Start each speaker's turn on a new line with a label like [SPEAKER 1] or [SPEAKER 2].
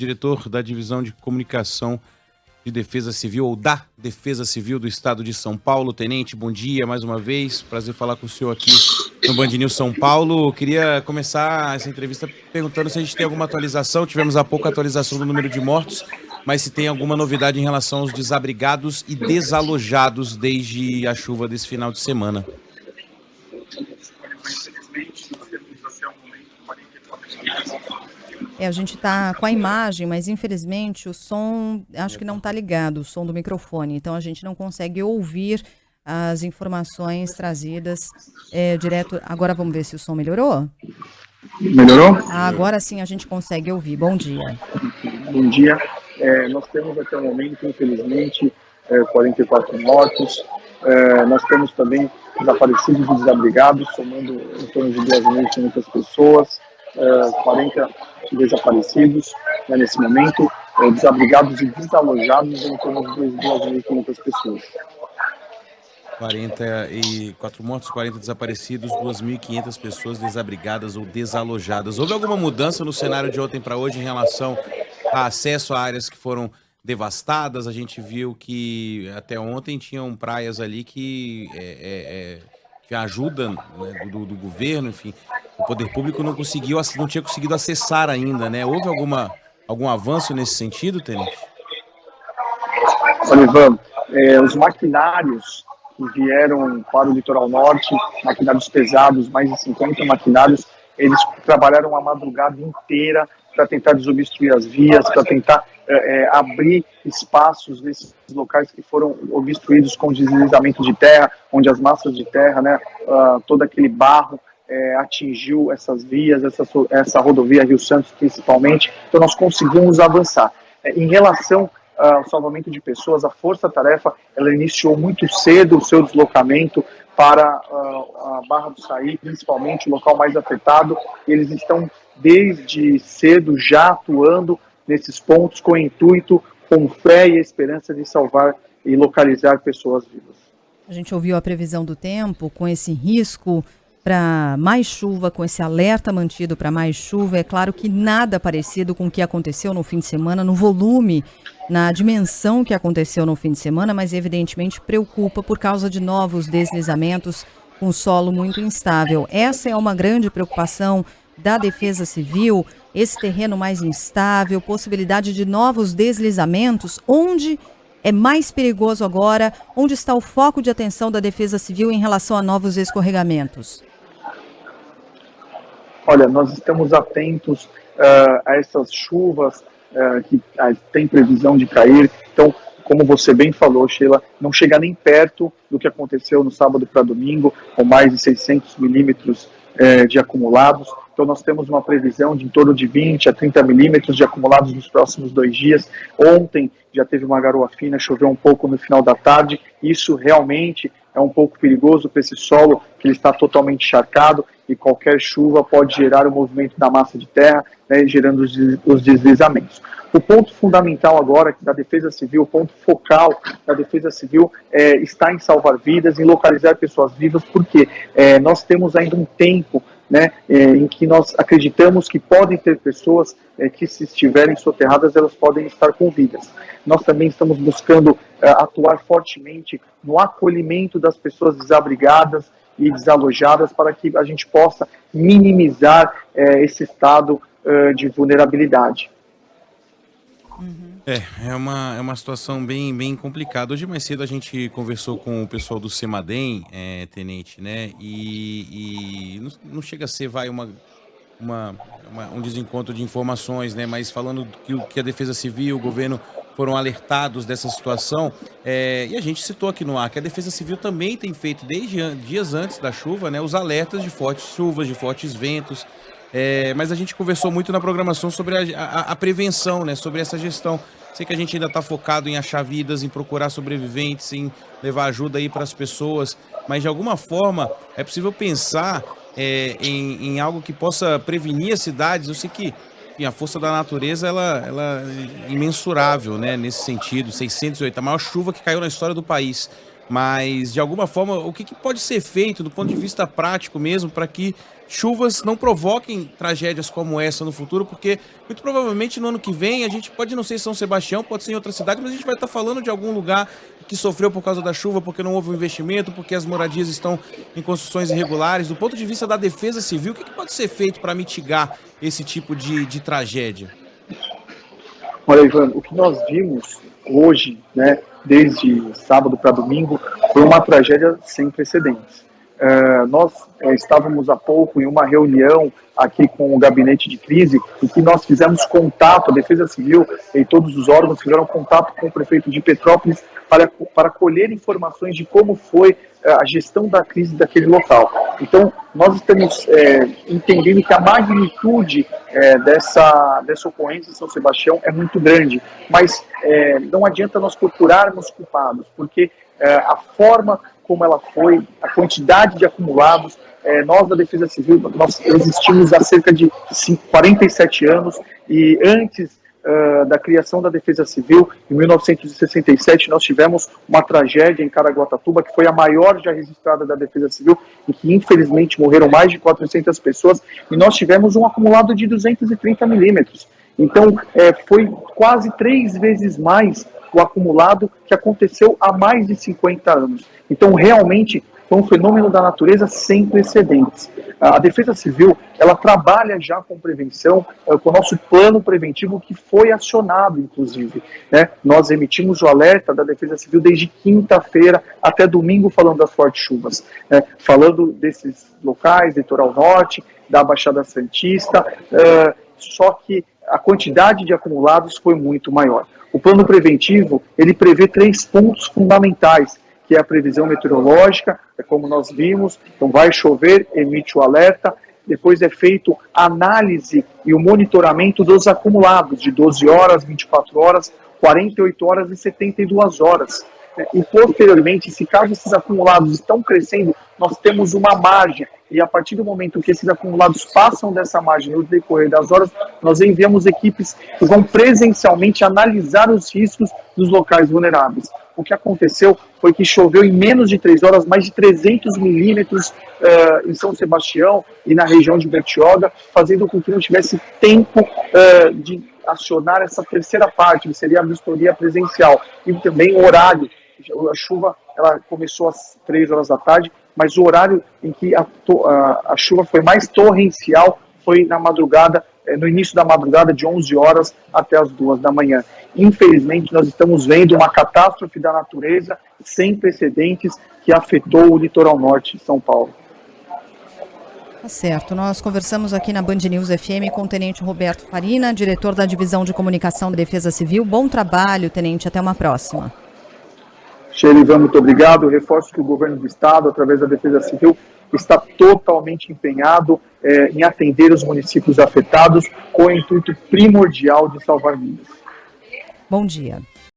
[SPEAKER 1] diretor da Divisão de Comunicação de Defesa Civil, ou da Defesa Civil do Estado de São Paulo. Tenente, bom dia mais uma vez. Prazer falar com o senhor aqui no Band News São Paulo. Queria começar essa entrevista perguntando se a gente tem alguma atualização. Tivemos há pouco a atualização do número de mortos, mas se tem alguma novidade em relação aos desabrigados e desalojados desde a chuva desse final de semana.
[SPEAKER 2] A gente está com a imagem, mas infelizmente o som, acho que não está ligado, o som do microfone. Então a gente não consegue ouvir as informações trazidas direto. Agora vamos ver se o som melhorou?
[SPEAKER 3] Melhorou?
[SPEAKER 2] Agora sim a gente consegue ouvir. Bom dia.
[SPEAKER 3] Bom dia. Nós temos até o momento, infelizmente, 44 mortos. Nós temos também desaparecidos e desabrigados, somando em torno de 2.500 pessoas. 40 desaparecidos nesse momento, desabrigados e desalojados em torno de 2.500 pessoas.
[SPEAKER 1] 44 mortos, 40 desaparecidos, 2.500 pessoas desabrigadas ou desalojadas. Houve alguma mudança no cenário de ontem para hoje em relação a acesso a áreas que foram devastadas? A gente viu que até ontem tinham praias ali que a ajuda, né, do governo, enfim, o poder público não tinha conseguido acessar ainda, né? Houve algum avanço nesse sentido, Tenente?
[SPEAKER 3] Olha, Ivan, os maquinários que vieram para o litoral norte, maquinários pesados, mais de 50 maquinários, eles trabalharam a madrugada inteira para tentar desobstruir as vias, para tentar abrir espaços nesses locais que foram obstruídos com deslizamento de terra, onde as massas de terra, né, todo aquele barro atingiu essas vias, essa rodovia Rio Santos principalmente. Então nós conseguimos avançar. Em relação ao salvamento de pessoas, a Força-Tarefa ela iniciou muito cedo o seu deslocamento para a Barra do Saí, principalmente o local mais afetado. Eles estão desde cedo já atuando nesses pontos com o intuito, com fé e esperança de salvar e localizar pessoas vivas.
[SPEAKER 2] A gente ouviu a previsão do tempo com esse risco para mais chuva, com esse alerta mantido para mais chuva. É claro que nada parecido com o que aconteceu no fim de semana, no volume, na dimensão que aconteceu no fim de semana, mas evidentemente preocupa por causa de novos deslizamentos com solo muito instável. Essa é uma grande preocupação da Defesa Civil, esse terreno mais instável, possibilidade de novos deslizamentos. Onde é mais perigoso agora? Onde está o foco de atenção da Defesa Civil em relação a novos escorregamentos?
[SPEAKER 3] Olha, nós estamos atentos a essas chuvas que tem previsão de cair. Então, como você bem falou, Sheila, não chega nem perto do que aconteceu no sábado para domingo, com mais de 600 milímetros de acumulados. Então nós temos uma previsão de em torno de 20 a 30 milímetros de acumulados nos próximos 2 dias. Ontem já teve uma garoa fina, choveu um pouco no final da tarde. Isso realmente é um pouco perigoso para esse solo, que ele está totalmente encharcado, e qualquer chuva pode gerar o movimento da massa de terra, né, gerando os deslizamentos. O ponto fundamental agora da Defesa Civil, o ponto focal da Defesa Civil está em salvar vidas, em localizar pessoas vivas, porque nós temos ainda um tempo, né, em que nós acreditamos que podem ter pessoas que, se estiverem soterradas, elas podem estar com vidas. Nós também estamos buscando atuar fortemente no acolhimento das pessoas desabrigadas e desalojadas, para que a gente possa minimizar esse estado de vulnerabilidade.
[SPEAKER 1] É uma situação bem complicada. Hoje mais cedo a gente conversou com o pessoal do CEMADEM, Tenente, né? E não chega a ser, um desencontro de informações, né? Mas falando que a Defesa Civil, o governo foram alertados dessa situação, e a gente citou aqui no ar que a Defesa Civil também tem feito, desde dias antes da chuva, né, os alertas de fortes chuvas, de fortes ventos. Mas a gente conversou muito na programação sobre a prevenção, né, sobre essa gestão. Sei que a gente ainda está focado em achar vidas, em procurar sobreviventes, em levar ajuda aí para as pessoas, mas de alguma forma é possível pensar em algo que possa prevenir as cidades. Eu sei que, enfim, a força da natureza ela é imensurável, né, nesse sentido. 608, a maior chuva que caiu na história do país. mas de alguma forma, o que pode ser feito do ponto de vista prático mesmo para que chuvas não provoquem tragédias como essa no futuro? Porque muito provavelmente no ano que vem a gente pode não ser em São Sebastião, pode ser em outra cidade, mas a gente vai estar falando de algum lugar que sofreu por causa da chuva, porque não houve um investimento, porque as moradias estão em construções irregulares. Do ponto de vista da Defesa Civil, o que pode ser feito para mitigar esse tipo de tragédia?
[SPEAKER 3] Olha, Ivan, o que nós vimos hoje, né, desde sábado para domingo, foi uma tragédia sem precedentes. Nós estávamos há pouco em uma reunião aqui com o gabinete de crise, em que nós fizemos contato, a Defesa Civil e todos os órgãos fizeram contato com o prefeito de Petrópolis para colher informações de como foi a gestão da crise daquele local. Então, nós estamos entendendo que a magnitude dessa ocorrência em São Sebastião é muito grande, mas não adianta nós procurarmos culpados, porque a forma como ela foi, a quantidade de acumulados, nós da Defesa Civil, nós existimos há cerca de 47 anos, e antes da criação da Defesa Civil, em 1967, nós tivemos uma tragédia em Caraguatatuba, que foi a maior já registrada da Defesa Civil, em que infelizmente morreram mais de 400 pessoas, e nós tivemos um acumulado de 230 milímetros. Então, foi quase 3 vezes mais o acumulado que aconteceu há mais de 50 anos. Então, realmente, foi um fenômeno da natureza sem precedentes. A Defesa Civil, ela trabalha já com prevenção, com o nosso plano preventivo, que foi acionado, inclusive, né? Nós emitimos o alerta da Defesa Civil desde quinta-feira até domingo, falando das fortes chuvas, né? Falando desses locais, litoral norte, da Baixada Santista, só que a quantidade de acumulados foi muito maior. O plano preventivo, ele prevê 3 pontos fundamentais, que é a previsão meteorológica, como nós vimos, então vai chover, emite o alerta, depois é feito a análise e o monitoramento dos acumulados, de 12 horas, 24 horas, 48 horas e 72 horas. E posteriormente, se caso esses acumulados estão crescendo, nós temos uma margem, e a partir do momento que esses acumulados passam dessa margem no decorrer das horas, nós enviamos equipes que vão presencialmente analisar os riscos dos locais vulneráveis. O que aconteceu foi que choveu em menos de 3 horas, mais de 300 milímetros em São Sebastião e na região de Bertioga, fazendo com que não tivesse tempo de acionar essa terceira parte, que seria a vistoria presencial, e também o horário. A chuva ela começou às 3 horas da tarde, mas o horário em que a chuva foi mais torrencial foi na madrugada, no início da madrugada, de 11 horas até as 2 da manhã. Infelizmente, nós estamos vendo uma catástrofe da natureza sem precedentes que afetou o litoral norte de São Paulo.
[SPEAKER 2] Tá certo. Nós conversamos aqui na Band News FM com o Tenente Roberto Farina, diretor da Divisão de Comunicação da Defesa Civil. Bom trabalho, Tenente. Até uma próxima.
[SPEAKER 3] Xerivan, muito obrigado. Eu reforço que o governo do estado, através da Defesa Civil, está totalmente empenhado em atender os municípios afetados com o intuito primordial de salvar vidas.
[SPEAKER 2] Bom dia.